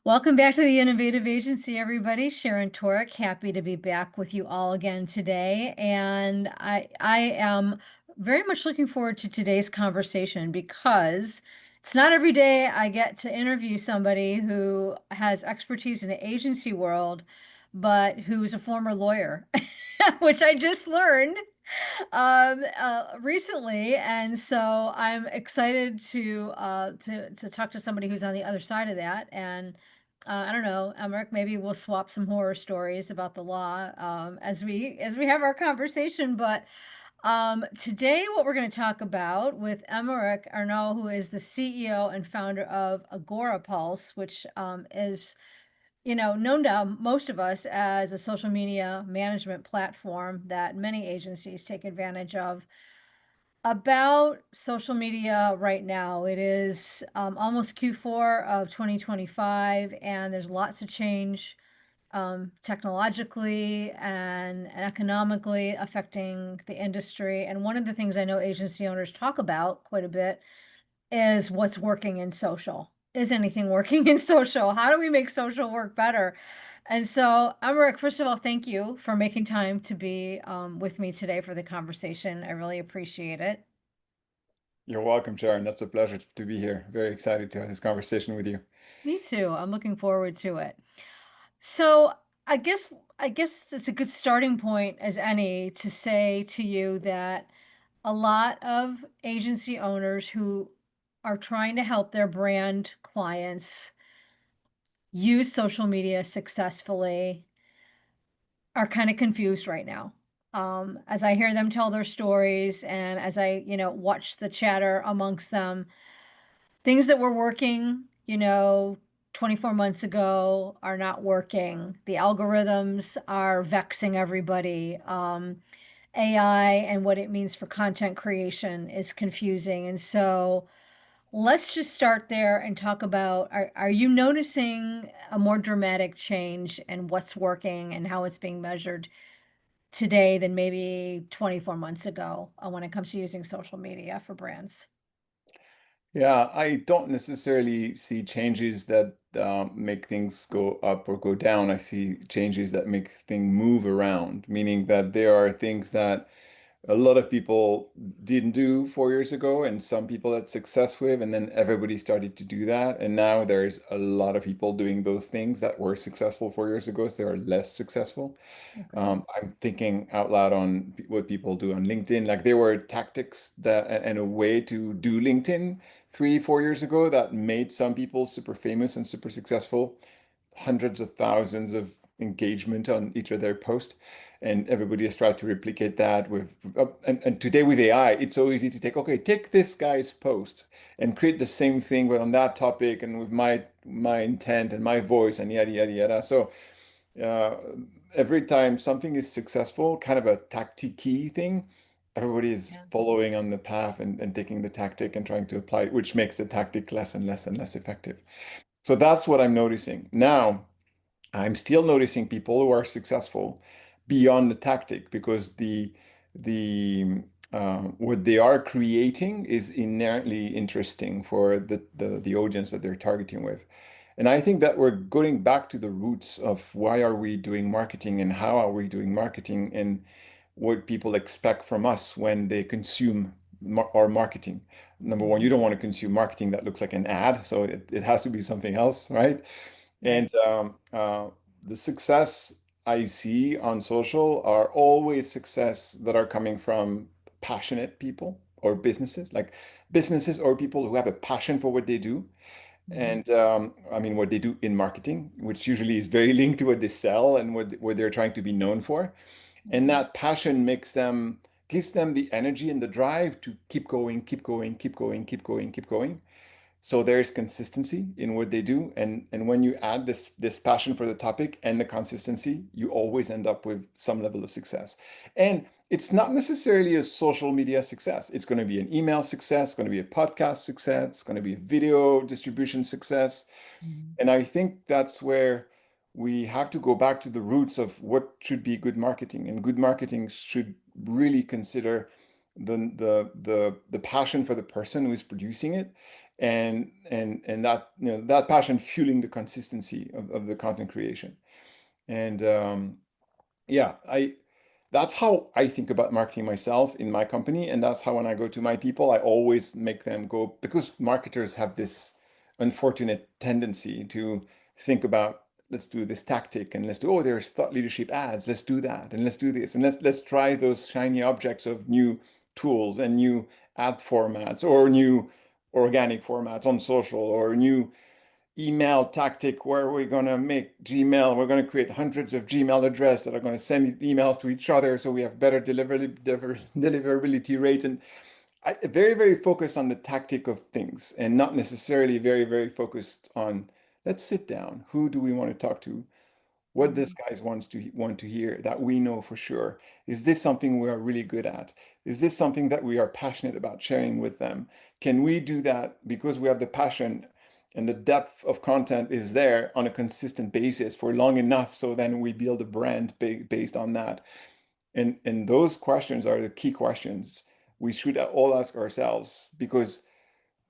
Welcome back to the Innovative Agency, everybody. Sharon Torek, happy to be back with you all again today. And I am very much looking forward to today's conversation because it's not every day I get to interview somebody who has expertise in the agency world, but who's a former lawyer, which I just learned recently, and so I'm excited to talk to somebody who's on the other side of that. And I don't know, Emeric, maybe we'll swap some horror stories about the law as we have our conversation. But today, what we're going to talk about with Emeric Ernoult, who is the CEO and founder of Agora Pulse, which is known to most of us as a social media management platform that many agencies take advantage of. About social media right now, it is almost Q4 of 2025, and there's lots of change technologically and economically affecting the industry. And one of the things I know agency owners talk about quite a bit is what's working in social. Is anything working in social? How do we make social work better? And so, Emeric, first of all, thank you for making time to be with me today for the conversation. I really appreciate it. You're welcome, Sharon. That's a pleasure to be here. Very excited to have this conversation with you. Me too. I'm looking forward to it. So, I guess it's a good starting point as any to say to you that a lot of agency owners who are trying to help their brand clients use social media successfully are kind of confused right now. As I hear them tell their stories and as I, watch the chatter amongst them, things that were working, 24 months ago are not working. The algorithms are vexing everybody. AI and what it means for content creation is confusing. And so, let's just start there and talk about are you noticing a more dramatic change in what's working and how it's being measured today than maybe 24 months ago when it comes to using social media for brands? Yeah, I don't necessarily see changes that make things go up or go down. I see changes that make things move around, meaning that there are things that a lot of people didn't do 4 years ago, and some people had success with, and then everybody started to do that. And now there's a lot of people doing those things that were successful 4 years ago, so they're less successful. Okay. I'm thinking out loud on what people do on LinkedIn. Like there were tactics that and a way to do LinkedIn 3, 4 years ago that made some people super famous and super successful, hundreds of thousands of engagement on each of their posts. And everybody has tried to replicate that with, and today with AI, it's so easy to take this guy's post and create the same thing, but on that topic and with my intent and my voice and yada, yada, yada. So uh, every time something is successful, kind of a tactic-y thing, everybody is Yeah. following on the path and taking the tactic and trying to apply it, which makes the tactic less and less and less effective. So that's what I'm noticing. Now, I'm still noticing people who are successful beyond the tactic because the what they are creating is inherently interesting for the audience that they're targeting with. And I think that we're going back to the roots of why are we doing marketing and how are we doing marketing and what people expect from us when they consume our marketing. Number one, you Mhm. don't want to consume marketing that looks like an ad, so it has to be something else, right? Right. And the success I see on social are always success that are coming from passionate people or businesses, like businesses or people who have a passion for what they do. Mhm. And I mean, what they do in marketing, which usually is very linked to what they sell and what they're trying to be known for. And Mhm. that passion gives them the energy and the drive to keep going, keep going, keep going, keep going, keep going. So there is consistency in what they do, and when you add this passion for the topic and the consistency, you always end up with some level of success. And it's not necessarily a social media success. It's going to be an email success, it's going to be a podcast success, it's going to be a video distribution success. Mhm. And I think that's where we have to go back to the roots of what should be good marketing. And good marketing should really consider the passion for the person who is producing it and that, that passion fueling the consistency of the content creation. And yeah, that's how I think about marketing myself in my company. And that's how when I go to my people, I always make them go, because marketers have this unfortunate tendency to think about, let's do this tactic, and let's do, oh, there's thought leadership ads, let's do that, and let's do this, and let's try those shiny objects of new tools and new ad formats, or new organic formats on social, or new email tactic where we're going to make Gmail, we're going to create hundreds of Gmail addresses that are going to send emails to each other so we have better deliverability rates. And very, very focused on the tactic of things, and not necessarily very, very focused on, let's sit down. Who do we want to talk to? What this Mhm. guys want to hear that we know for sure? Is this something we are really good at? Is this something that we are passionate about sharing with them? Can we do that because we have the passion and the depth of content is there on a consistent basis for long enough, so then we build a brand based on that? And those questions are the key questions we should all ask ourselves, because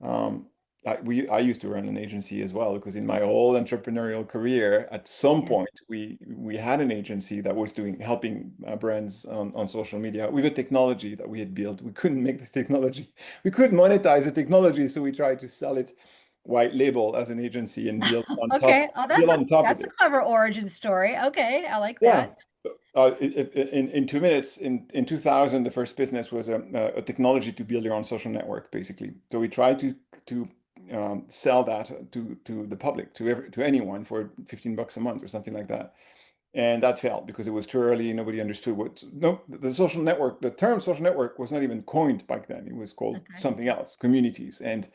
um, I used to run an agency as well, because in my whole entrepreneurial career, at some Yeah. point, we had an agency that was doing helping brands on social media with a technology that we had built. We couldn't make this technology, we couldn't monetize the technology, so we tried to sell it white label as an agency and Okay. Oh, build on top of that's a it. clever origin story. Okay, I like Yeah. that. So, in 2 minutes, in 2000, the first business was a technology to build your own social network, basically. So we tried to sell that to the public, to anyone for $15 a month or something like that. And that failed because it was too early. Nobody understood what, no, the social network, the term social network was not even coined back then. It was called Okay. something else, communities. And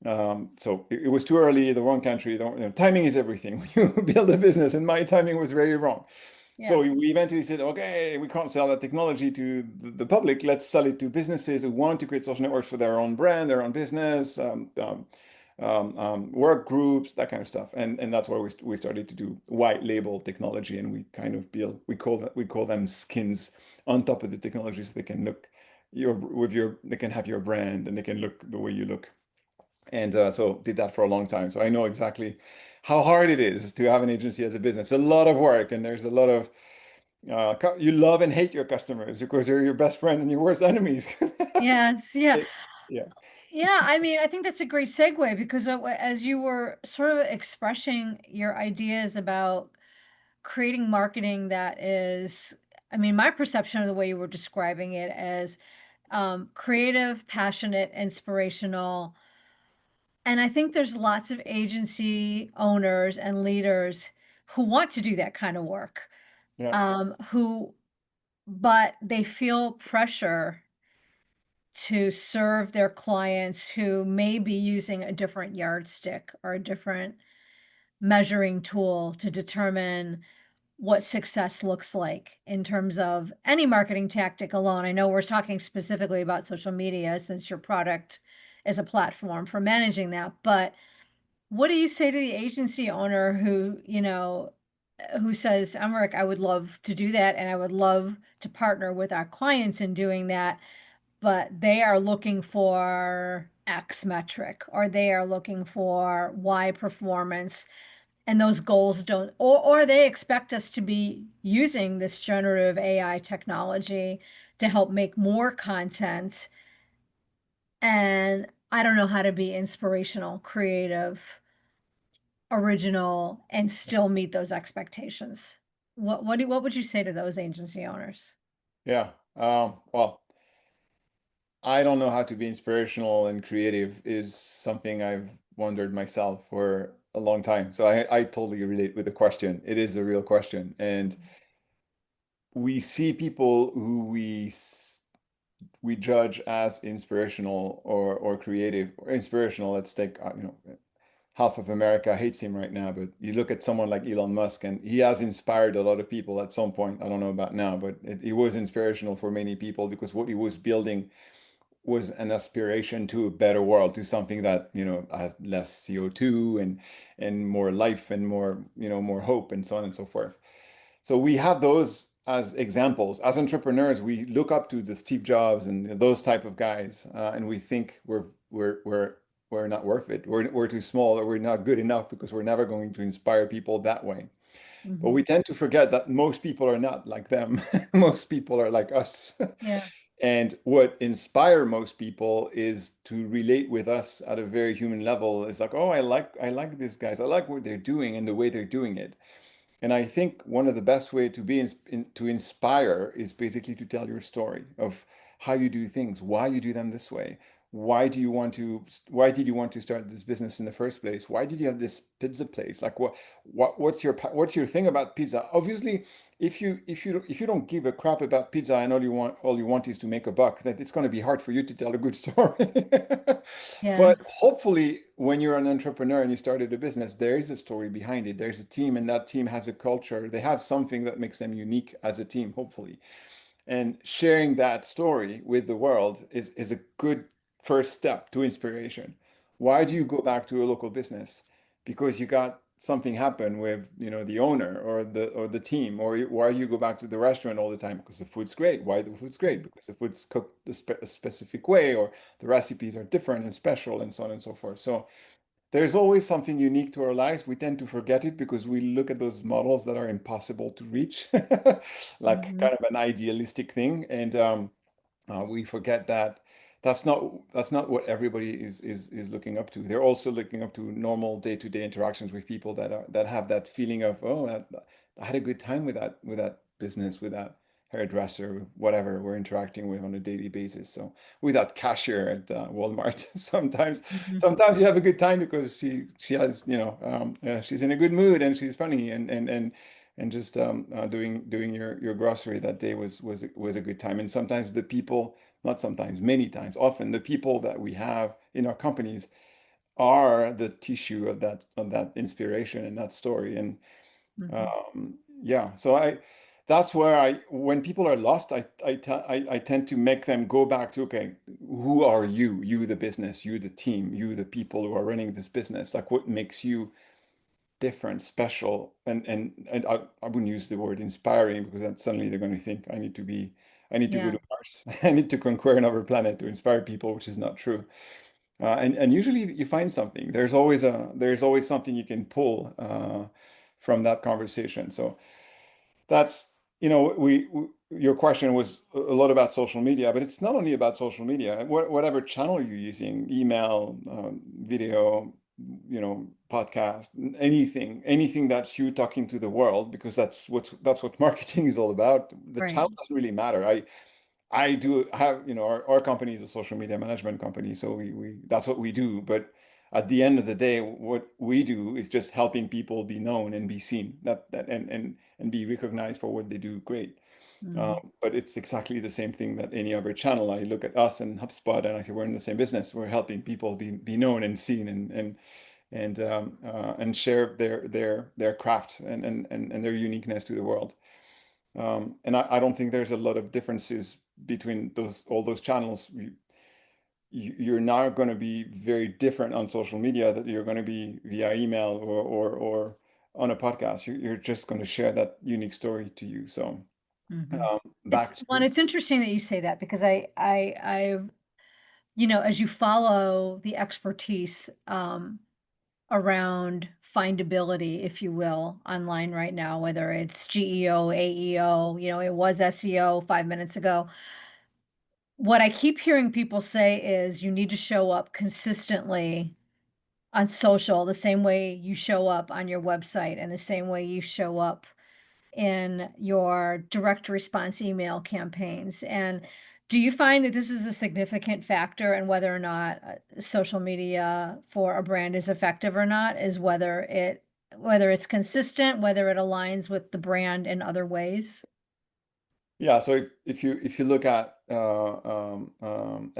so it was too early, the wrong country. Timing is everything. When you build a business, and my timing was very wrong. So Yeah. we eventually said, okay, we can't sell that technology to the public. Let's sell it to businesses who want to create social networks for their own brand, their own business, work groups, that kind of stuff. And that's why we started to do white label technology, and we kind of build, we call them skins on top of the technology, so they can look they can have your brand and they can look the way you look. And so did that for a long time. So I know exactly how hard it is to have an agency as a business. A lot of work, and there's a lot of you love and hate your customers because they're your best friend and your worst enemies. Yes. Yeah. Yeah, Yeah. I mean, I think that's a great segue because as you were sort of expressing your ideas about creating marketing that is, I mean, my perception of the way you were describing it as creative, passionate, inspirational. And I think there's lots of agency owners and leaders who want to do that kind of work, yeah, who, but they feel pressure to serve their clients who may be using a different yardstick or a different measuring tool to determine what success looks like in terms of any marketing tactic alone. I know we're talking specifically about social media since your product is a platform for managing that, but what do you say to the agency owner who, who says, "Emeric, I would love to do that and I would love to partner with our clients in doing that," but they are looking for X metric or they are looking for Y performance and those goals don't, or they expect us to be using this generative AI technology to help make more content, and I don't know how to be inspirational, creative, original, and still meet those expectations. What would you say to those agency owners? yeah. Well, I don't know how to be inspirational and creative is something I've wondered myself for a long time. So I totally relate with the question. It is a real question. And we see people who we judge as inspirational or creative or inspirational. Let's take, half of America hates him right now, but you look at someone like Elon Musk, and he has inspired a lot of people at some point. I don't know about now, but he was inspirational for many people because what he was building was an aspiration to a better world, to something that, has less CO2 and more life and more, more hope and so on and so forth. So we have those as examples. As entrepreneurs, we look up to the Steve Jobs and those type of guys, and we think we're we're not worth it. We're too small, or we're not good enough because we're never going to inspire people that way. But we Mhm. tend to forget that most people are not like them. Most people are like us. Yeah. And what inspire most people is to relate with us at a very human level. It's like, oh, I like these guys. I like what they're doing and the way they're doing it. And I think one of the best way to to inspire is basically to tell your story of how you do things, why you do them this way. Why did you want to start this business in the first place? Why did you have this pizza place? Like what's your thing about pizza? Obviously, if you don't give a crap about pizza and all you want is to make a buck, then it's going to be hard for you to tell a good story. But Yes. hopefully, when you're an entrepreneur and you started a business, there is a story behind it. There's a team, and that team has a culture. They have something that makes them unique as a team, hopefully. And sharing that story with the world is a good first step to inspiration. Why do you go back to a local business? Because you got something happen with, the owner or the team, or why do you go back to the restaurant all the time? Because the food's great. Why the food's great? Because the food's cooked a specific way, or the recipes are different and special, and so on and so forth. So there's always something unique to our lives. We tend to forget it because we look at those models that are impossible to reach, like Mhm. kind of an idealistic thing, and we forget that that's not what everybody is looking up to. They're also looking up to normal day-to-day interactions with people that have that feeling of, oh, I had a good time with that business, with that hairdresser, whatever we're interacting with on a daily basis. So with that cashier at Walmart, sometimes Mhm. sometimes you have a good time because she has, she's in a good mood and she's funny, and just doing your grocery that day was a good time. And sometimes the people, not sometimes, many times, often the people that we have in our companies are the tissue of that inspiration and that story. And Mhm. yeah, so that's where when people are lost, I tend to make them go back to, okay, who are you? You, the business, you, the team, you, the people who are running this business. Like, what makes you different, special, and I wouldn't use the word inspiring because then suddenly they're going to think I need to go Yeah. to Mars. I need to conquer another planet to inspire people, which is not true. And usually you find something. There's always something you can pull from that conversation. So that's, your question was a lot about social media, but it's not only about social media. Whatever channel you're using, email, video, podcast, anything that's you talking to the world, because that's what marketing is all about. The Right. channel doesn't really matter. I do have, our company is a social media management company, so we that's what we do. But at the end of the day, what we do is just helping people be known and be seen, and be recognized for what they do great. Mhm. But it's exactly the same thing that any other channel. I look at us and HubSpot, and I say we're in the same business. We're helping people be known and seen, and share their craft and their uniqueness to the world. And I don't think there's a lot of differences between all those channels. You're not going to be very different on social media that you're going to be via email or on a podcast. You're just going to share that unique story to you. So Mhm. It's back well, and to it's interesting that you say that because I've as you follow the expertise, around findability, if you will, online right now, whether it's GEO, AEO, it was SEO 5 minutes ago. What I keep hearing people say is you need to show up consistently on social the same way you show up on your website and the same way you show up in your direct response email campaigns. And do you find that this is a significant factor in whether or not social media for a brand is effective or not, is whether it's consistent, whether it aligns with the brand in other ways? Yeah, so if you look at LLMs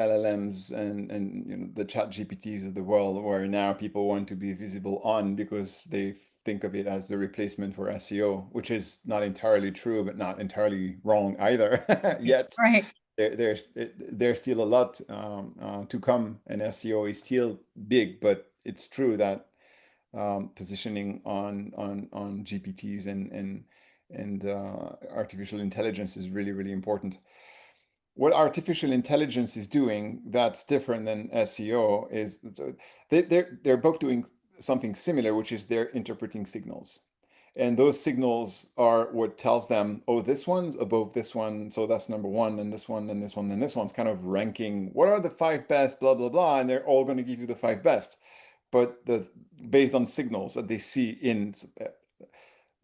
and the chat GPTs of the world, where now people want to be visible on because they think of it as the replacement for SEO, which is not entirely true, but not entirely wrong either. Yet Right. there's still a lot to come, and SEO is still big, but it's true that positioning on GPTs and artificial intelligence is really, really important. what artificial intelligence is doing that's different than SEO is they're both doing something similar, which is they're interpreting signals. And those signals are what tells them, oh, this one's above this one, so that's number one, and this one, and this one, and this one's kind of ranking. What are the five best, blah, blah, blah, and they're all going to give you the five best. But based on signals that they see in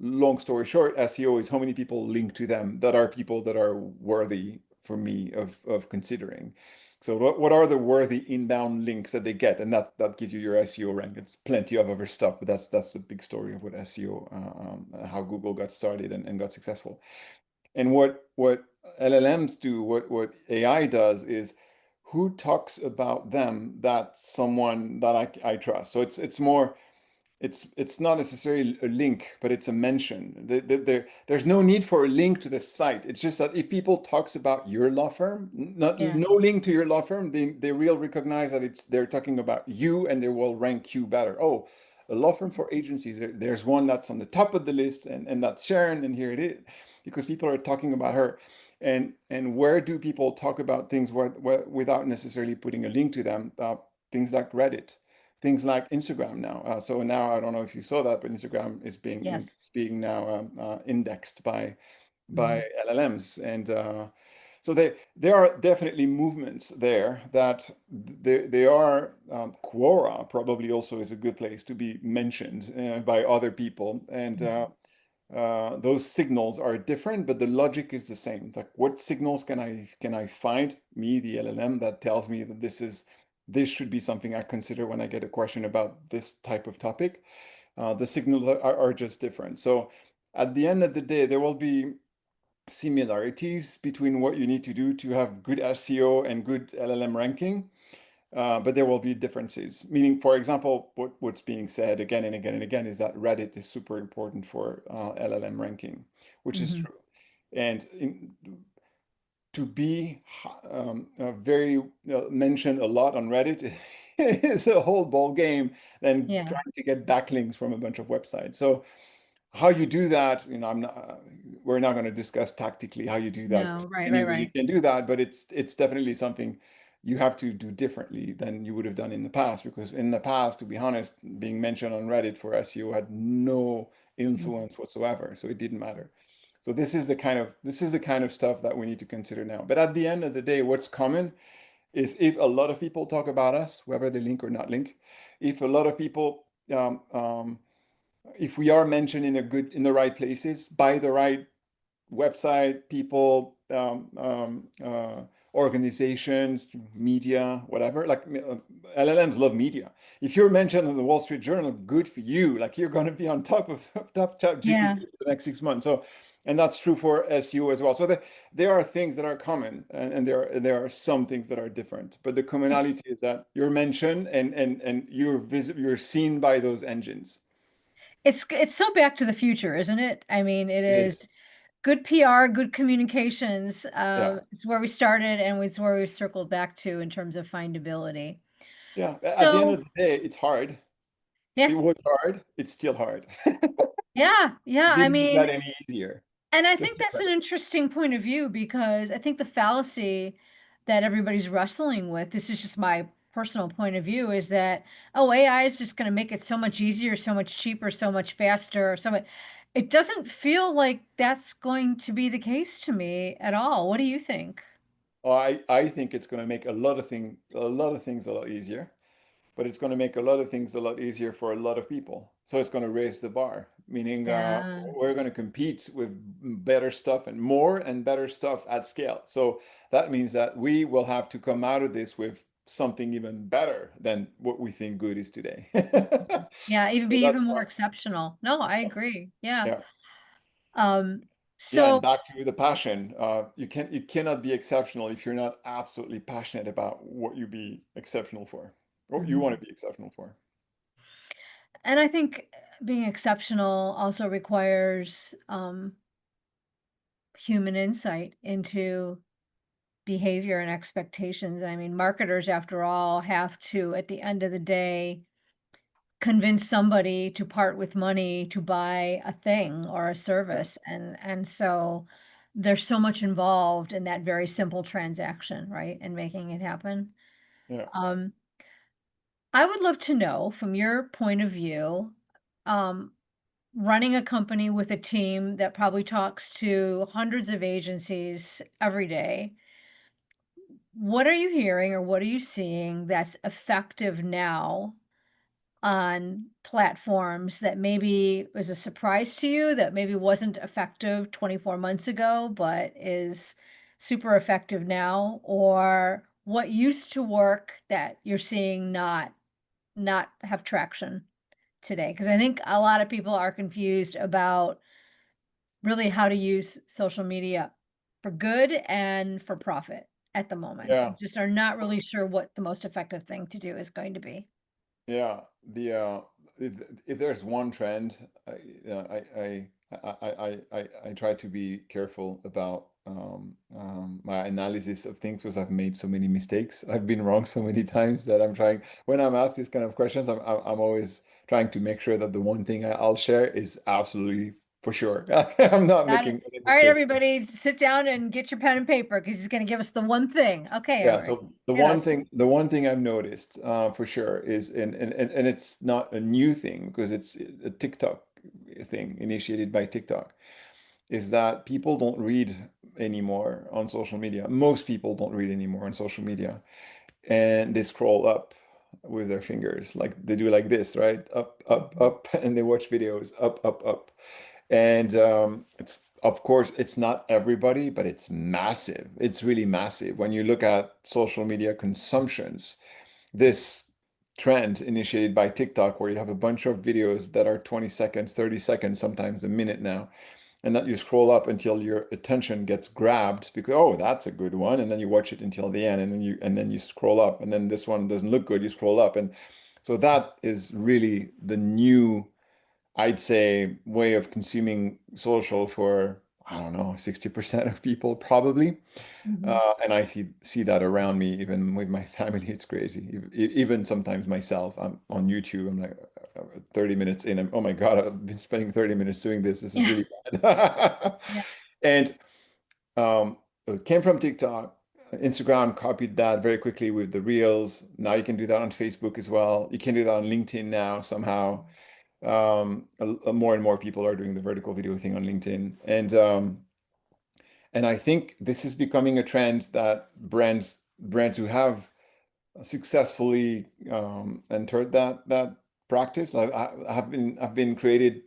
long story short, SEO is how many people link to them that are people that are worthy for me of considering. So what are the worthy inbound links that they get? And that gives you your SEO rank. It's plenty of other stuff, but that's the big story of what SEO, how Google got started and got successful. And what LLMs do, what AI does is who talks about them that someone that I trust. So it's more it's not necessarily a link, but it's a mention. There's no need for a link to the site. It's just that if people talks about your law firm, not Yeah. no link to your law firm, they will recognize that they're talking about you and they will rank you better. Oh, a law firm for agencies. There's one that's on the top of the list, and that's Sharon, and here it is, because people are talking about her. And where do people talk about things without necessarily putting a link to them? Things like Reddit, things like Instagram now. So now I don't know if you saw that, but Instagram Yes. is being now indexed by Mhm. LLMs, and so there are definitely movements there that they are. Quora probably also is a good place to be mentioned by other people, and those signals are different, but the logic is the same. Like, what signals can I find me, the LLM, that tells me that this should be something I consider when I get a question about this type of topic. The signals are just different. So at the end of the day, there will be similarities between what you need to do to have good SEO and good LLM ranking. But there will be differences. Meaning, for example, what's being said again and again and again is that Reddit is super important for LLM ranking, which is Mhm. true. And to be very mentioned a lot on Reddit is a whole ball game than Yeah. trying to get backlinks from a bunch of websites. So how you do that, we're not going to discuss tactically how you do that. No, right, right, Anybody right. can do that, but it's definitely something you have to do differently than you would have done in the past. Because in the past, to be honest, being mentioned on Reddit for SEO had no Mhm. influence whatsoever, so it didn't matter. So this is the kind of stuff that we need to consider now. But at the end of the day, what's common is if a lot of people talk about us, whether they link or not link, if a lot of people if we are mentioned in the right places by the right website, people, organizations, media, whatever. Like LLMs love media. If you're mentioned in the Wall Street Journal, good for you. Like you're going to be on top of top chat Yeah. GPT for the next 6 months. So, and that's true for SEO as well. So there are things that are common, and there are some things that are different. But the It's commonality is that you're mentioned and you're seen by those engines. it's so Back to the Future, isn't it? I mean, it It is is. good PR, good communications. Yeah. It's where we started and it's where we've circled back to in terms of findability. Yeah. At the end So, of the day, it's hard. It yeah, was hard. It's still hard. yeah, yeah. It I didn't mean, get any easier. and I Just think the that's an rest. interesting point of view because I think the fallacy that everybody's wrestling with, this is just my personal point of view, is that, oh, AI is just going to make it so much easier, so much cheaper, so much faster, so much. It doesn't feel like that's going to be the case to me at all. What do you think? I think it's going to make a lot of things a lot easier, but it's going to make a lot of things a lot easier for a lot of people. So it's going to raise the bar, meaning Yeah. we're going to compete with better stuff and more and better stuff at scale. So that means that we will have to come out of this with something even better than what we think good is today. Yeah, even So be even that's more exceptional. No, I agree. Yeah. yeah. Um, Yeah, and so back to the passion. You cannot be exceptional if you're not absolutely passionate about what you be exceptional for, or you want mhm. to be exceptional for. And I think being exceptional also requires human insight into behavior and expectations. I mean, marketers, after all, have to, at the end of the day, convince somebody to part with money to buy a thing or a service. And so there's so much involved in that very simple transaction, right? And making it happen. Yeah. Um, I would love to know from your point of view, um, running a company with a team that probably talks to hundreds of agencies every day, what are you hearing or what are you seeing that's effective now on platforms that maybe was a surprise to you, that maybe wasn't effective 24 months ago, but is super effective now? Or what used to work that you're seeing not have traction today? Because I think a lot of people are confused about really how to use social media for good and for profit at the moment. Yeah. Just are not really sure what the most effective thing to do is going to be. Yeah, the if, if there's one trend, I try to be careful about my analysis of things because I've made so many mistakes. I've been wrong so many times that I'm trying. When I'm asked these kind of questions, I'm always trying to make sure that the one thing I'll share is absolutely for sure. I'm not Got it. making any All right, mistakes. everybody, sit down and get your pen and paper because he's going to give us the one thing. Okay, Yeah, Emeric, so hit us. the one thing I've noticed for sure is and it's not a new thing because it's a TikTok thing initiated by TikTok is that people don't read anymore on social media. Most people don't read anymore on social media and they scroll up with their fingers like they do like this, right? Up, up, Mhm, up, and they watch videos up, up, up. And it's of course it's not everybody, but it's massive. It's really massive. When you look at social media consumptions, this trend initiated by TikTok, where you have a bunch of videos that are 20 seconds, 30 seconds, sometimes a minute now, and that you scroll up until your attention gets grabbed because oh, that's a good one, and then you watch it until the end, and then you scroll up, and then this one doesn't look good, you scroll up, and so that is really the new I'd say way of consuming social for, I don't know, 60% of people probably. mhm. And I see that around me, even with my family. It's crazy. Even sometimes myself, I'm on YouTube. I'm like 30 minutes in. Oh my God, I've been spending 30 minutes doing this. This is Yeah, really bad. yeah. And it came from TikTok. Instagram copied that very quickly with the Reels. Now you can do that on Facebook as well. You can do that on LinkedIn now somehow. More and more people are doing the vertical video thing on LinkedIn, and I think this is becoming a trend that brands who have successfully entered that practice. Like I've been creating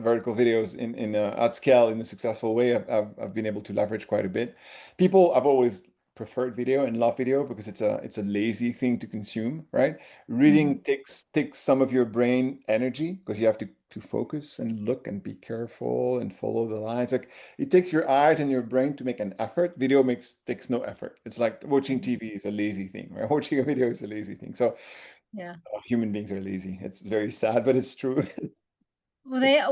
vertical videos in at scale in a successful way. I've been able to leverage quite a bit. People have always preferred video and love video because it's a lazy thing to consume, right? Mhm, Reading takes some of your brain energy because you have to focus and look and be careful and follow the lines. Like it takes your eyes and your brain to make an effort. Video takes no effort. It's like watching mhm. TV is a lazy thing, right? Watching a video is a lazy thing. So Yeah. human beings are lazy. It's very sad, but it's true. Well, It's-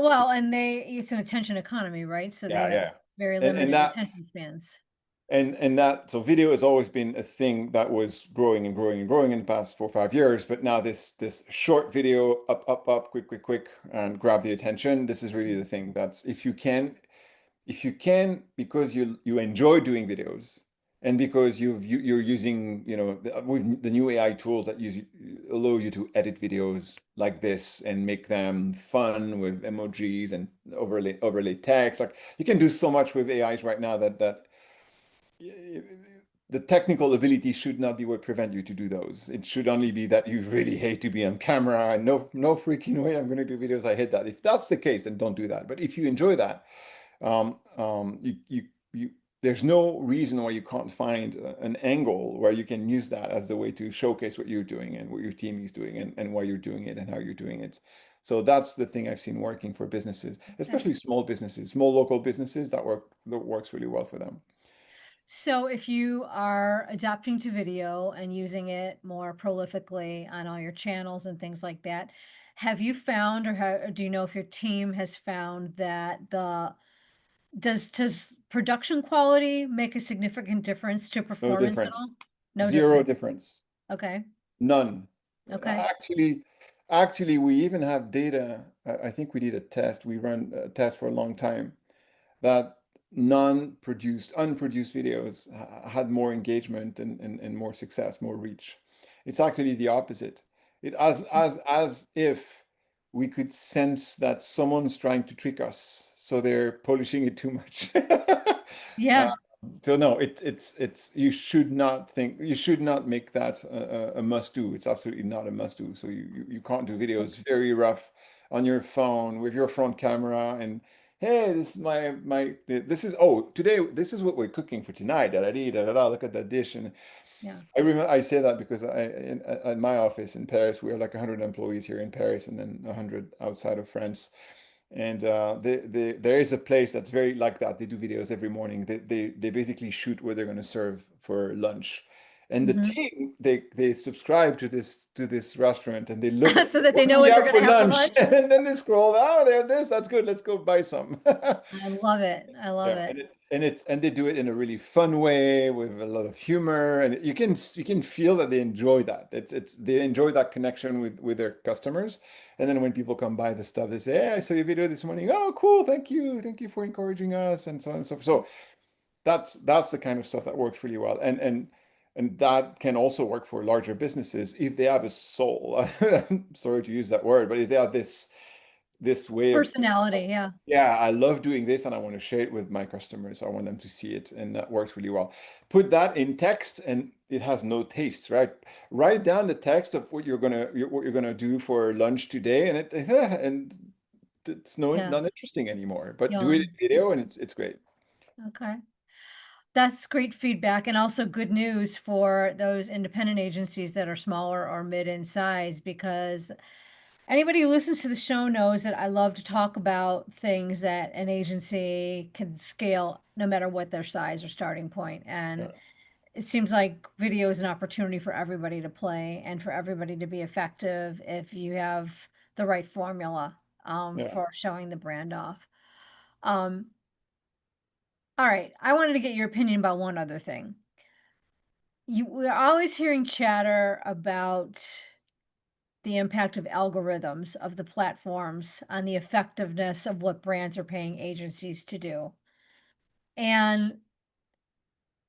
it's an attention economy, right? So they yeah, have yeah. very And limited that attention spans. and that so video has always been a thing that was growing and growing and growing in the past 4 or 5 years. But now this short video up, up, up, quick, quick, quick, and grab the attention. This is really the thing. That's if you can because you enjoy doing videos and because you're using with the new AI tools that allow you to edit videos like this and make them fun with emojis and overlay text, like you can do so much with AIs right now that the technical ability should not be what prevent you to do those. It should only be that you really hate to be on camera and no freaking way I'm going to do videos. I hate that. If that's the case, then don't do that. But if you enjoy that, you there's no reason why you can't find an angle where you can use that as the way to showcase what you're doing and what your team is doing and why you're doing it and how you're doing it. So that's the thing I've seen working for businesses, Okay. especially small businesses, small local businesses that works really well for them. So if you are adapting to video and using it more prolifically on all your channels and things like that, have you found or do you know if your team has found that the does production quality make a significant difference to No performance at difference. all? No Zero difference. difference. Okay. None. Okay. Actually, we even have data. I think we did a test. We ran a test for a long time that unproduced videos had more engagement and more success, more reach. It's actually the opposite. It as if we could sense that someone's trying to trick us, so they're polishing it too much. Uh, Yeah. so no, it's you should not make that a must do. It's absolutely not a must do. So you can't do videos very rough on your phone with your front camera and hey, this is this is today this is what we're cooking for tonight. Da da da da da. Look at that dish. And Yeah. I remember I say that because at my office in Paris, we are like 100 employees here in Paris and then 100 outside of France. And there is a place that's very like that. They do videos every morning. They basically shoot what they're going to serve for lunch. And the Hmm. team, they subscribe to this restaurant and they look, So that they what do know we what they're have going for to have for lunch? lunch. And then they scroll, oh, there's this, that's good, let's go buy some. I love it. I love Yeah, it. and they do it in a really fun way with a lot of humor, and you can feel that they enjoy that. It's they enjoy that connection with their customers, and then when people come by the stuff, they say, "Hey, I saw your video this morning. Oh, cool! Thank you for encouraging us," and so on and so forth. So that's the kind of stuff that works really well, and that can also work for larger businesses if they have a soul. I'm sorry to use that word, but if they have this way of Personality. Yeah. yeah, I love doing this and I want to share it with my customers. I want them to see it, and that works really well. Put that in text and it has no taste, right? Write down the text of what you're gonna do for lunch today, and and it's Yeah. not interesting anymore. But do it in Yum. video and it's great. Okay. That's great feedback and also good news for those independent agencies that are smaller or mid in size because anybody who listens to the show knows that I love to talk about things that an agency can scale no matter what their size or starting point. And Yeah, it seems like video is an opportunity for everybody to play and for everybody to be effective if you have the right formula yeah. for showing the brand off. Um, all right, I wanted to get your opinion about one other thing. We're always hearing chatter about the impact of algorithms of the platforms on the effectiveness of what brands are paying agencies to do. And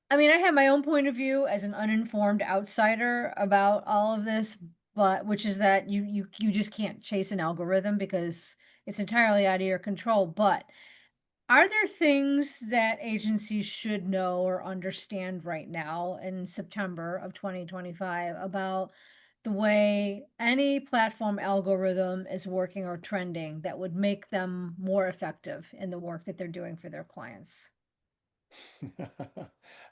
I mean, I have my own point of view as an uninformed outsider about all of this, but which is that you just can't chase an algorithm because it's entirely out of your control. But are there things that agencies should know or understand right now in September of 2025 about the way any platform algorithm is working or trending that would make them more effective in the work that they're doing for their clients?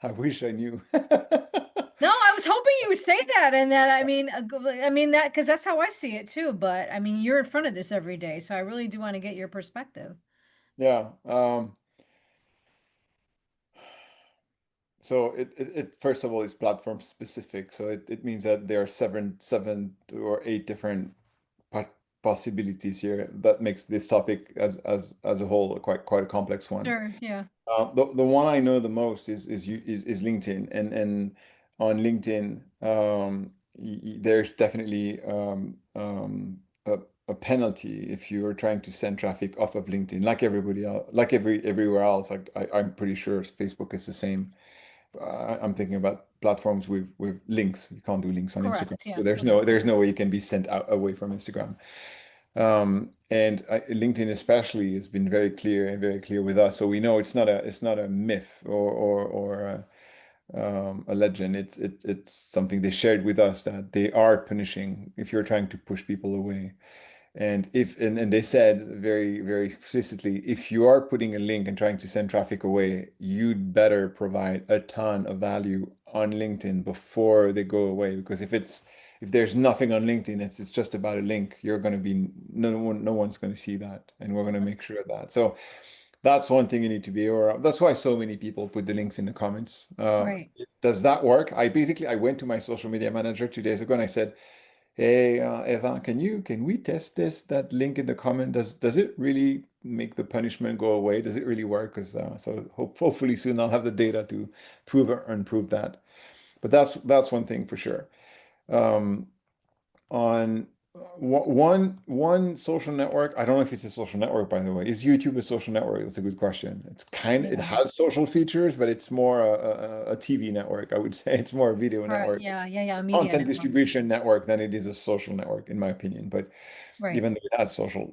I wish I knew. No, I was hoping you would say that and that I mean that because that's how I see it too, but I mean you're in front of this every day, so I really do want to get your perspective. Yeah. So it first of all is platform specific. So it means that there are seven or eight different po- possibilities here that makes this topic as a whole quite a complex one. Sure, yeah, The one I know the most is LinkedIn, and on LinkedIn, there's definitely a penalty if you are trying to send traffic off of LinkedIn, like everybody else, like everywhere else. Like I'm pretty sure Facebook is the same. I'm thinking about platforms with links. You can't do links on Instagram, correct, yeah. so there's no way you can be sent out away from Instagram. LinkedIn especially has been very clear with us, so we know it's not a myth or a legend. It's something they shared with us that they are punishing if you're trying to push people away. And they said very explicitly, if you are putting a link and trying to send traffic away, you'd better provide a ton of value on LinkedIn before they go away. Because if there's nothing on LinkedIn, it's just about a link, you're going to be no one's going to see that, and we're going to make sure of that. So that's one thing you need to be aware of. That's why so many people put the links in the comments. Right. Does that work? I went to my social media manager 2 days ago and I said, hey, Eva, can we test that link in the comment? Does it really make the punishment go away? Does it really work? Because hopefully soon I'll have the data to prove or unprove that. But that's one thing for sure. Um, on One social network. I don't know if it's a social network, by the way. Is YouTube a social network? That's a good question. It Yeah. has social features, but it's more a TV network. I would say it's more a video Right. network, Yeah. Yeah. Yeah. A media content network. distribution network than it is a social network, in my opinion. But Right. even though it has social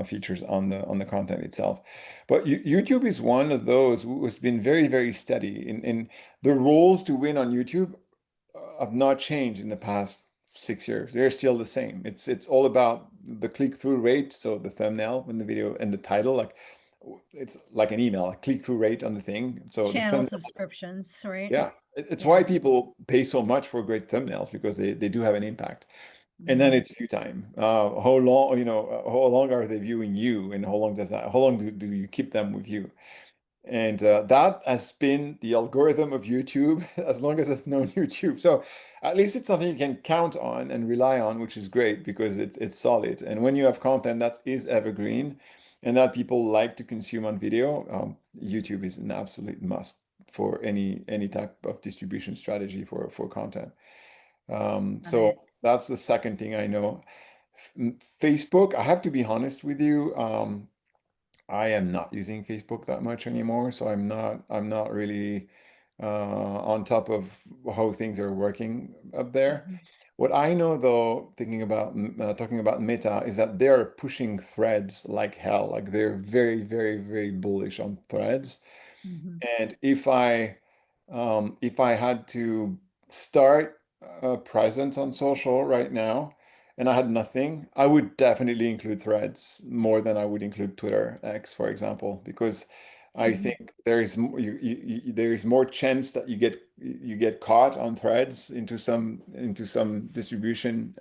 features on the content itself, but YouTube is one of those who has been very, very steady in the rules to win on YouTube have not changed in the past 6 years. They're still the same. It's all about the click-through rate, so the thumbnail in the video and the title, like it's like an email, a click-through rate on the thing. So the Channel thumbnail, subscriptions, right? yeah, it's why Yeah. people pay so much for great thumbnails because they do have an impact. And then Hmm. it's view time. How long, how long are they viewing you, and how long do you keep them with you? And that has been the algorithm of YouTube as long as I've known YouTube. So at least it's something you can count on and rely on, which is great because it's solid. And when you have content that is evergreen and that people like to consume on video, YouTube is an absolute must for any type of distribution strategy for content. Got it. So that's the second thing I know. Facebook, I have to be honest with you. I am not using Facebook that much anymore, so I'm not really on top of how things are working up there. Hmm. What I know though, thinking about talking about Meta, is that they're pushing threads like hell. Like they're very, very, very bullish on threads. Hmm. And if I had to start a presence on social right now and I had nothing, I would definitely include Threads more than I would include Twitter X, for example, because I Hmm. think there is more chance that you get caught on Threads into some distribution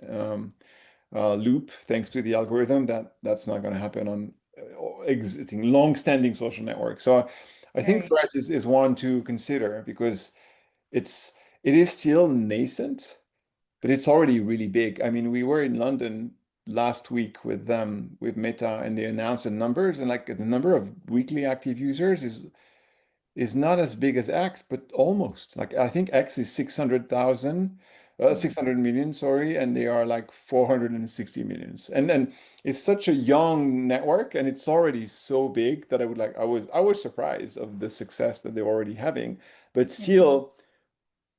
loop thanks to the algorithm that's not going to happen on existing long-standing social networks. So I think Right. Threads is one to consider because it's it is still nascent, but it's already really big. I mean, we were in London last week with them with Meta, and they announced the numbers, and like the number of weekly active users is not as big as X, but almost. Like I think X is 600,000, Mhm. 600 million, sorry, and they are like 460 millions. And then it's such a young network, and it's already so big that I was surprised of the success that they're already having. But Yeah. still,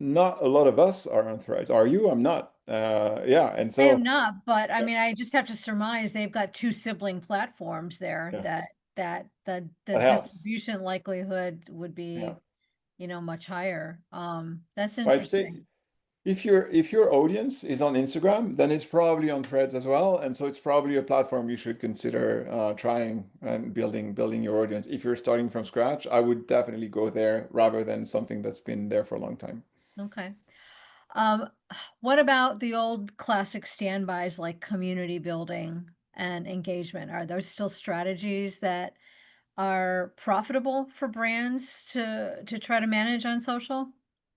not a lot of us are on Threads. Are you? I'm not. Yeah, and I so am not, but I yeah, mean, I just have to surmise they've got two sibling platforms there yeah, that the that helps. distribution likelihood would Yeah, be, much higher. That's but I'd say interesting. if your audience is on Instagram, then it's probably on Threads as well, and so it's probably a platform you should consider trying and building your audience. If you're starting from scratch, I would definitely go there rather than something that's been there for a long time. Okay. Um, what about the old classic standbys like community building and engagement? Are those still strategies that are profitable for brands to try to manage on social?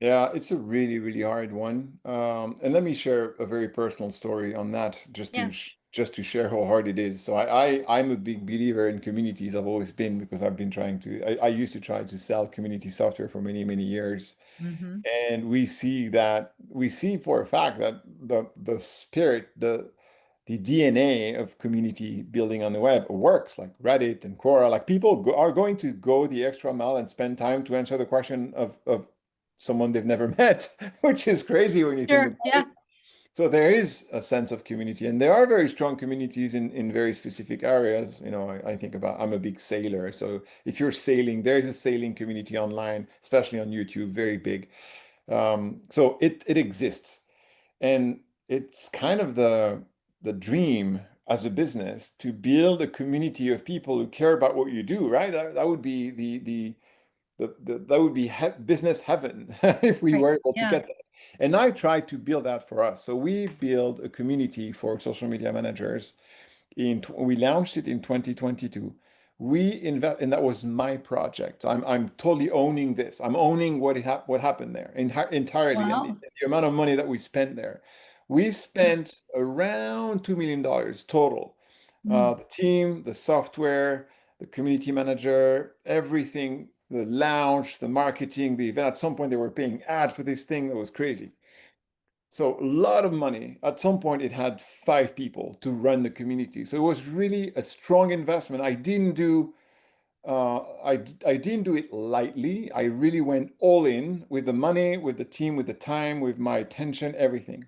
Yeah, it's a really, really hard one. And let me share a very personal story on that, Yeah. just to share how hard it is. So I'm a big believer in communities. I've always been because I've been trying to. I used to try to sell community software for many, many years, Hmm. and we see for a fact that the spirit, the DNA of community building on the web works, like Reddit and Quora. Like people are going to go the extra mile and spend time to answer the question of someone they've never met, which is crazy when you think Sure. about Yeah. it. So there is a sense of community, and there are very strong communities in very specific areas. I think about I'm a big sailor, so if you're sailing, there is a sailing community online, especially on YouTube, very big. So it exists. And it's kind of the dream as a business to build a community of people who care about what you do, right? That would be that would be business heaven if we Right. were able to Yeah. get that. And I try to build that for us. So we build a community for social media managers we launched it in 2022. And that was my project. I'm totally owning this. I'm owning what happened there entirely, and the, Wow. the amount of money that we spent there. We spent around $2 million total. Mm. The team, the software, the community manager, everything, the launch, the marketing, the event. At some point, they were paying ad for this thing. That was crazy. So a lot of money. At some point, it had 5 people to run the community. So it was really a strong investment. I didn't do it lightly. I really went all in with the money, with the team, with the time, with my attention, everything.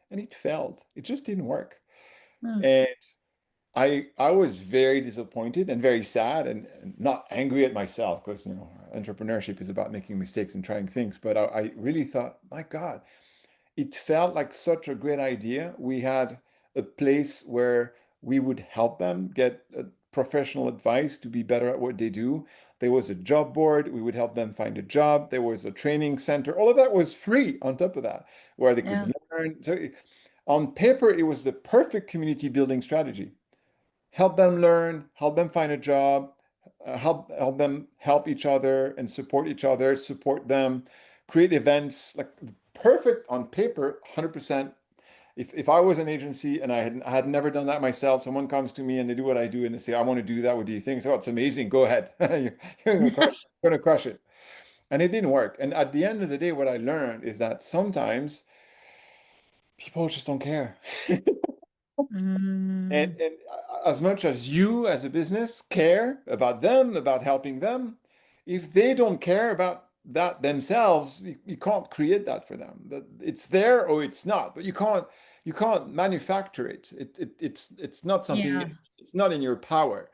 And it failed. It just didn't work. Mm, And I was very disappointed and very sad and not angry at myself because entrepreneurship is about making mistakes and trying things. But I really thought, my God, it felt like such a great idea. We had a place where we would help them get professional advice to be better at what they do. There was a job board. We would help them find a job. There was a training center. All of that was free on top of that, where they yeah. could learn. So on paper, it was the perfect community building strategy. Help them learn, help them find a job, help them help each other and support them, create events like perfect on paper, 100%. If I was an agency and I had never done that myself, someone comes to me and they do what I do and they say, I want to do that. What do you think? So it's amazing. Go ahead. You're gonna crush it. And it didn't work. And at the end of the day, what I learned is that sometimes people just don't care. Mm, And as much as you as a business care about them, about helping them, if they don't care about that themselves, you can't create that for them. It's there or it's not, but you can't manufacture it. It's not something, yeah. it's not in your power.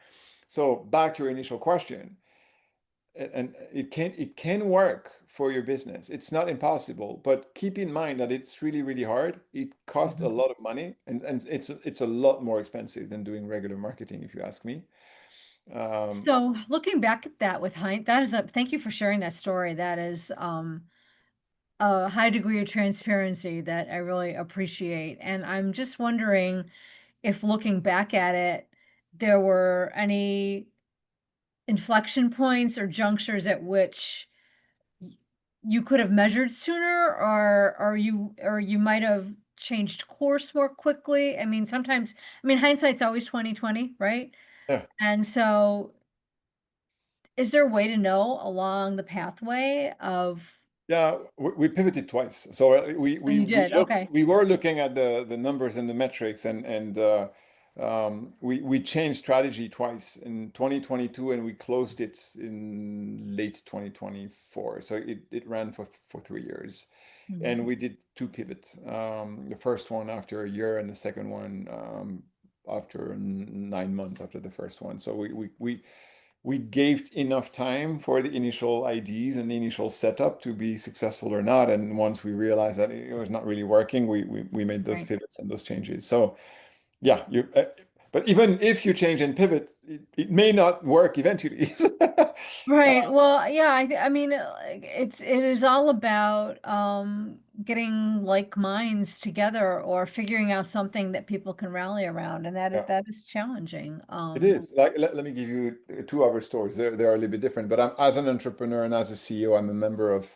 So back to your initial question, and it can work for your business. It's not impossible, but keep in mind that it's really, really hard. It costs a Mhm. lot of money, and it's a lot more expensive than doing regular marketing, if you ask me. Um, So looking back at that with Hind, that is a thank you for sharing that story. That is a high degree of transparency that I really appreciate. And I'm just wondering if looking back at it, there were any inflection points or junctures at which y- you could have measured sooner, or you might have changed course more quickly. I mean, sometimes, I mean, hindsight's always 2020, right? yeah. And so is there a way to know along the pathway of Yeah, we pivoted twice. So we oh, we you we did, looked okay. we were looking at the numbers and the metrics and we changed strategy twice in 2022 and we closed it in late 2024. So it ran for 3 years. Mhm, And we did two pivots. The first one after a year and the second one after 9 months after the first one. So we gave enough time for the initial IDs and the initial setup to be successful or not. And once we realized that it was not really working, we made those right. pivots and those changes. So yeah, but even if you change and pivot, it may not work eventually. Right. Well, yeah, I mean, like, it is all about getting like minds together or figuring out something that people can rally around, and Yeah, that is challenging. it is. Like, let me give you two other stories. They're a little bit different, but as an entrepreneur and as a CEO, I'm a member of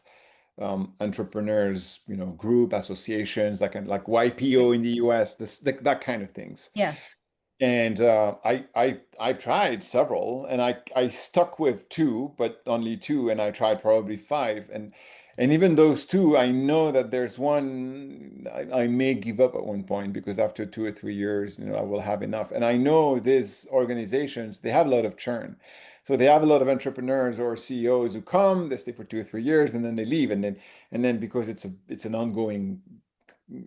entrepreneurs, group associations like YPO in the US, that kind of things. Yes. And I've tried several, and I stuck with two, but only two, and I tried probably five, and even those two, I know that there's one I may give up at one point because after 2 or 3 years, I will have enough. And I know these organizations, they have a lot of churn. So they have a lot of entrepreneurs or CEOs who come, they stay for 2 or 3 years, and then they leave, and then because it's an ongoing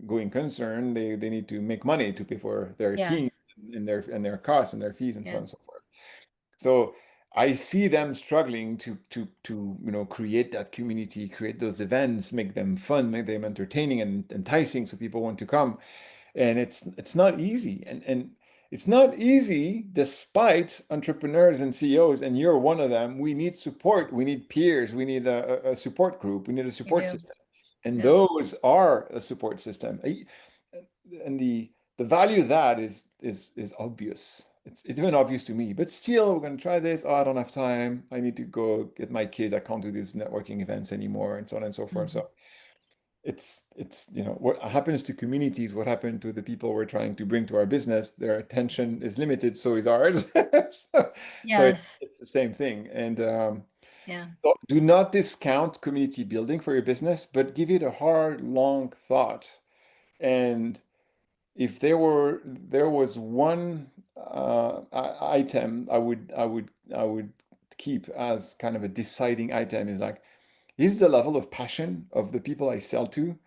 going concern, they need to make money to pay for their team Yes. and their costs and their fees and so on and Yes. so forth. So I see them struggling to create that community, create those events, make them fun, make them entertaining and enticing so people want to come. And it's not easy. And it's not easy despite entrepreneurs and CEOs, and you're one of them. We need support, we need peers, we need a support group, we need a You support do. system. And Yeah. those are a support system. And the value of that is obvious. It's even obvious to me, but still, we're going to try this. Oh, I don't have time. I need to go get my kids. I can't do these networking events anymore, and so on and so forth. Mhm. So what happens to communities, what happened to the people we're trying to bring to our business, their attention is limited, so is ours. So Yes. it's the same thing. And Yeah. so do not discount community building for your business, but give it a hard, long thought. And if there was one item I would keep as kind of a deciding item is like, is the level of passion of the people I sell to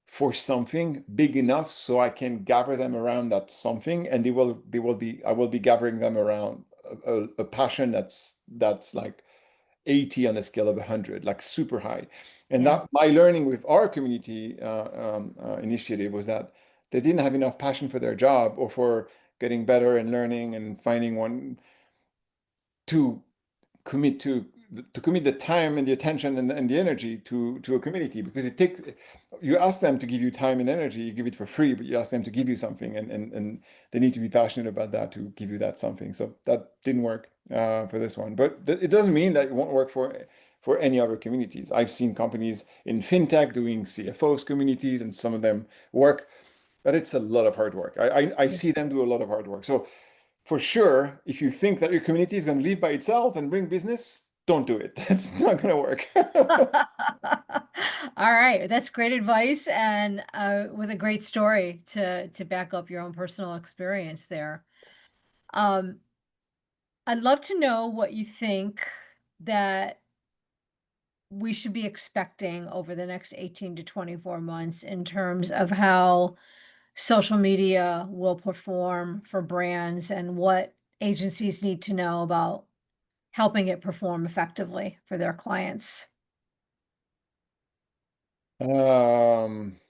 for something big enough so I can gather them around that something, and they will be I will be gathering them around a passion that's like 80 on a scale of 100, like super high. And Yeah. that my learning with our community initiative was that they didn't have enough passion for their job or for getting better and learning and finding one to commit to commit the time and the attention and the energy to a community, because it takes, you ask them to give you time and energy, you give it for free, but you ask them to give you something, and they need to be passionate about that to give you that something. So that didn't work for this one, but it doesn't mean that it won't work for any other communities. I've seen companies in fintech doing CFOs communities, and some of them work, but it's a lot of hard work. I Yeah. see them do a lot of hard work. So for sure, if you think that your community is going to live by itself and bring business, don't do it. It's not going to work. All right, that's great advice and with a great story to back up your own personal experience there. Um, I'd love to know what you think that we should be expecting over the next 18 to 24 months in terms of how social media will perform for brands and what agencies need to know about helping it perform effectively for their clients. Um,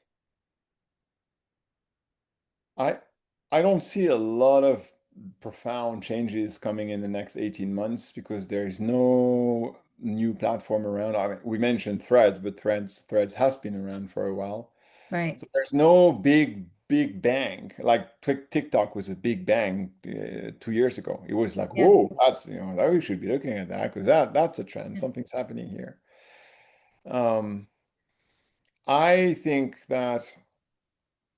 I I don't see a lot of profound changes coming in the next 18 months because there's no new platform around. I mean, we mentioned Threads, but Threads has been around for a while. Right. So there's no big bang. Like TikTok was a big bang 2 years ago. It was like, Yeah. whoa, that we should be looking at that because that's a trend. Something's happening here. Um, I think that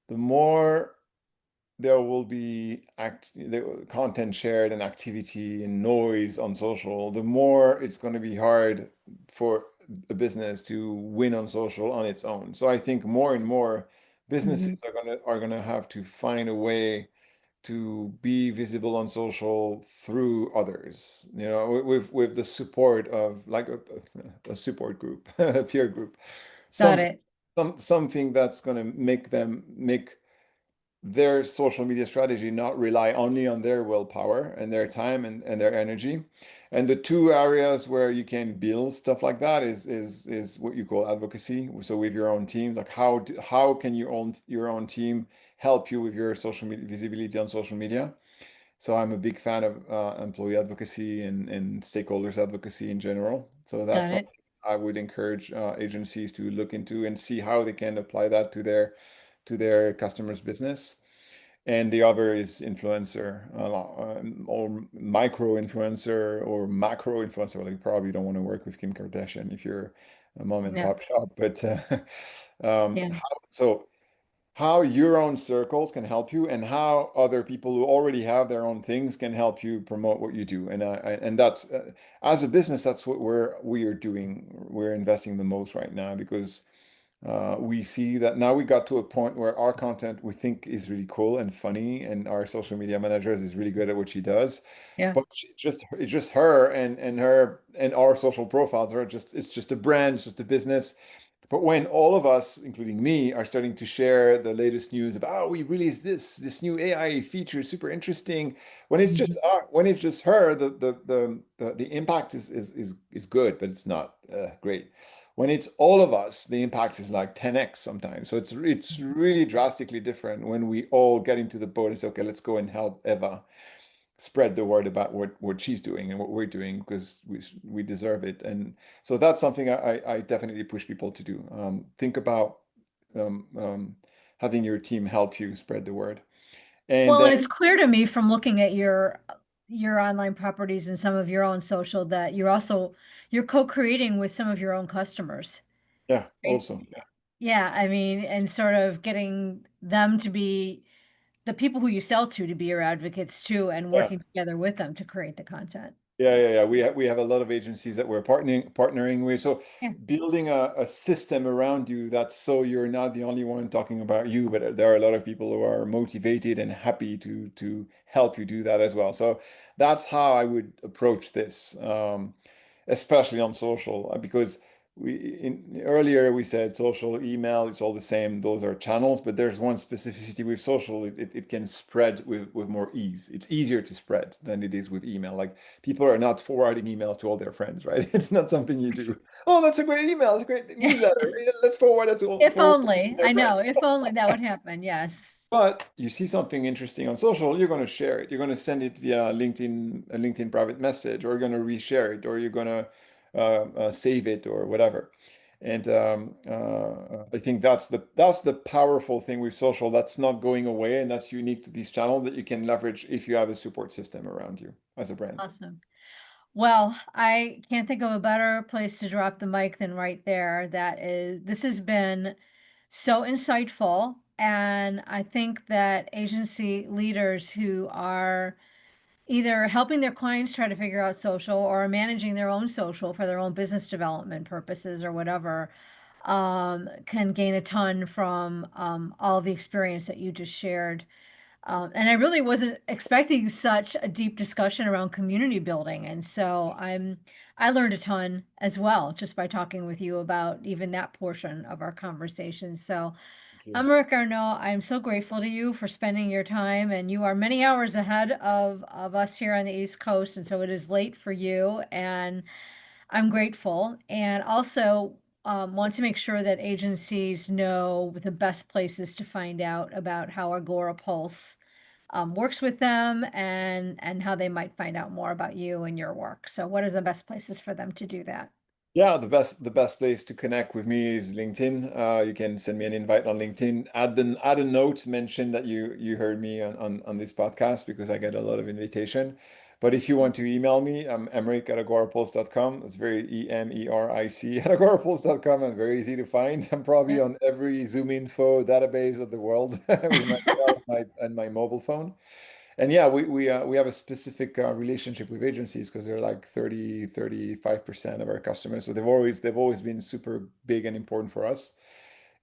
the more there will be the content shared and activity and noise on social, the more it's going to be hard for a business to win on social on its own. So I think more and more businesses Mhm. are gonna have to find a way to be visible on social through others, with the support of like a support group, a peer group, Got something it. something that's going to make their social media strategy not rely only on their willpower and their time and their energy. And the two areas where you can build stuff like that is what you call advocacy. So with your own team, like how can your own team help you with your social media visibility on social media? So I'm a big fan of employee advocacy and stakeholders advocacy in general. So that's Got something it. I would encourage agencies to look into and see how they can apply that to their customers' business. And the other is influencer, or micro influencer or macro influencer. Well, you probably don't want to work with Kim Kardashian if you're a mom and Yeah. pop shop, but Yeah. how your own circles can help you and how other people who already have their own things can help you promote what you do. And that's as a business, that's what we are doing. We're investing the most right now because we see that now we got to a point where our content we think is really cool and funny, and our social media managers is really good at what she does. Yeah. But it's just her and her and our social profiles are just it's just a brand, it's just a business. But when all of us, including me, are starting to share the latest news about, oh, we released this new AI feature, super interesting. Mhm. When it's just her, the impact is good, but it's not great. When it's all of us, the impact is like 10x sometimes. So it's really drastically different when we all get into the boat and say, okay, let's go and help Eva spread the word about what she's doing and what we're doing because we deserve it. And so that's something I definitely push people to do. Think about um, um, having your team help you spread the word. And Well, then, and it's clear to me from looking at your online properties and some of your own social that you're co-creating with some of your own customers, yeah, right? also, yeah, Yeah, I mean, and sort of getting them to be the people who you sell to be your advocates too, and yeah, working together with them to create the content. Yeah. We have a lot of agencies that we're partnering with. So Yeah, building a system around you that's so you're not the only one talking about you, but there are a lot of people who are motivated and happy to help you do that as well. So that's how I would approach this, especially on social, because earlier we said social, email, it's all the same. Those are channels, but there's one specificity with social. It can spread with more ease. It's easier to spread than it is with email. Like people are not forwarding emails to all their friends, right? It's not something you do. Oh, that's a great email. It's a great yeah. newsletter. Let's forward it to If forward it to only, their I friends. know, if only that would happen, yes. But you see something interesting on social, you're going to share it. You're going to send it via LinkedIn, a LinkedIn private message, or you're going to reshare it, or you're going to save it, or whatever. And I think that's the powerful thing with social. That's not going away, and that's unique to this channel that you can leverage if you have a support system around you as a brand. Awesome. Well, I can't think of a better place to drop the mic than right there. This has been so insightful. And I think that agency leaders who are either helping their clients try to figure out social or managing their own social for their own business development purposes or whatever, can gain a ton from all the experience that you just shared. And I really wasn't expecting such a deep discussion around community building. And so I learned a ton as well just by talking with you about even that portion of our conversation. So Thank you. Emeric Ernoult, I'm so grateful to you for spending your time, and you are many hours ahead of us here on the East Coast, and so it is late for you, and I'm grateful. And also want to make sure that agencies know the best places to find out about how Agora Pulse works with them and how they might find out more about you and your work. So what are the best places for them to do that? Yeah, the best place to connect with me is LinkedIn. You can send me an invite on LinkedIn. Add a note, mention that you heard me on this podcast because I get a lot of invitation. But if you want to email me, I'm emeric@agorapulse.com. It's very Emeric at agorapulse.com and very easy to find. I'm probably Yeah. on every Zoom info database of the world with my cell and my mobile phone. And yeah, we have a specific relationship with agencies because they're like 35% of our customers. So they've always been super big and important for us.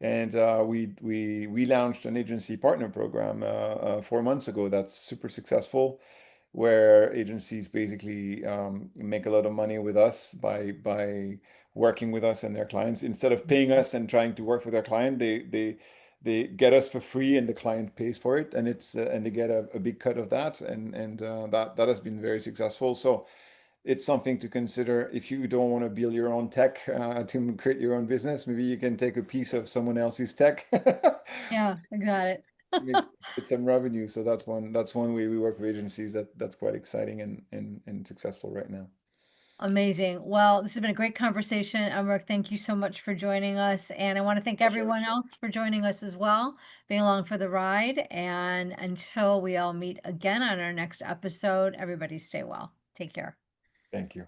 And we launched an agency partner program 4 months ago that's super successful, where agencies basically make a lot of money with us by working with us and their clients. Instead of paying us and trying to work with their client, they get us for free and the client pays for it, and it's and they get a big cut of that, and that has been very successful. So it's something to consider if you don't want to build your own tech to create your own business. Maybe you can take a piece of someone else's tech. Yeah, I got it. Get some revenue. So that's one way we work with agencies that's quite exciting and successful right now. Amazing. Well, this has been a great conversation. Emeric, thank you so much for joining us. And I want to thank Pleasure. everyone else for joining us as well, being along for the ride. And until we all meet again on our next episode, everybody stay well. Take care. Thank you.